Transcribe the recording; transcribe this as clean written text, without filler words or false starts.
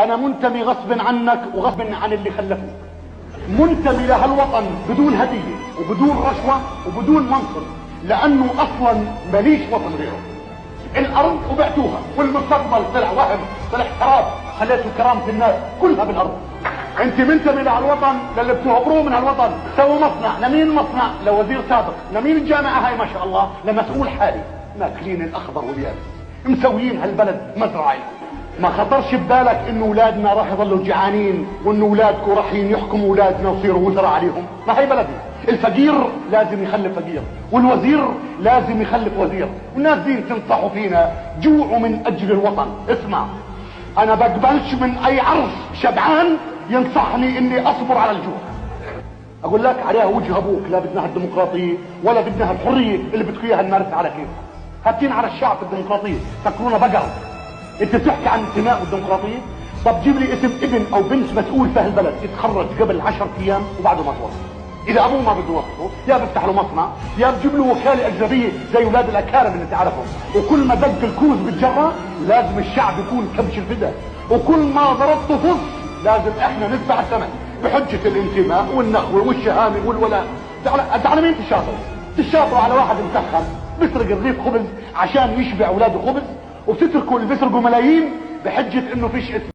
انا منتمي غصب عنك وغصب عن اللي خلفوك، منتمي لهالوطن بدون هدية وبدون رشوة وبدون منصب، لانه اصلا ماليش وطن غيره. الارض وبعتوها، والمستقبل طلع وهم، طلع خراب، خليتوا كرامة الناس كلها بالارض. انت منتمي لهالوطن، للي بتهبروه من هالوطن. سووا مصنع، لمين مصنع؟ لوزير سابق. لمين الجامعة هاي ما شاء الله؟ لمسؤول حالي. ماكلين الاخضر واليابس، مسويين هالبلد مزرعة لكم. ما خطرش ببالك انه اولادنا راح يضلوا جعانين، وانه اولادكم راح يحكموا اولادنا ويصيروا وزراء عليهم؟ ما هي بلدنا. الفقير لازم يخلف فقير، والوزير لازم يخلف وزير، والناس دي تنصحوا فينا جوعوا من اجل الوطن. اسمع، انا بقبلش من اي عرس شبعان ينصحني اني اصبر على الجوع. اقول لك عليها وجه ابوك، لا بدنا الديمقراطيه ولا بدنا الحريه اللي بدكم اياها نمارسها على كيف. هاتين على الشعب الديمقراطيه، فكرونا بقر. انت بتحكي عن انتماء والديمقراطيه؟ طب جيب لي اسم ابن او بنت مسؤول في هالبلد يتخرج قبل 10 ايام وبعده ما توظف. اذا ابوه ما بده يوظفه، يا بفتح له مصنع، يا بجيب له وكاله اجنبيه زي اولاد الاكارم اللي تعرفهم. وكل ما دق الكوز بالجره لازم الشعب يكون كبش الفدا، وكل ما ضربته فص لازم احنا ندفع الثمن بحجه الانتماء والنخوه والشهامه والولاء. تعال مين تشاطروا؟ تشاطروا على واحد مسخن بيسرق الرغيف خبز عشان يشبع اولاده خبز، وبتتركوا اللي بيسرقوا ملايين بحجه انه فيش اسم.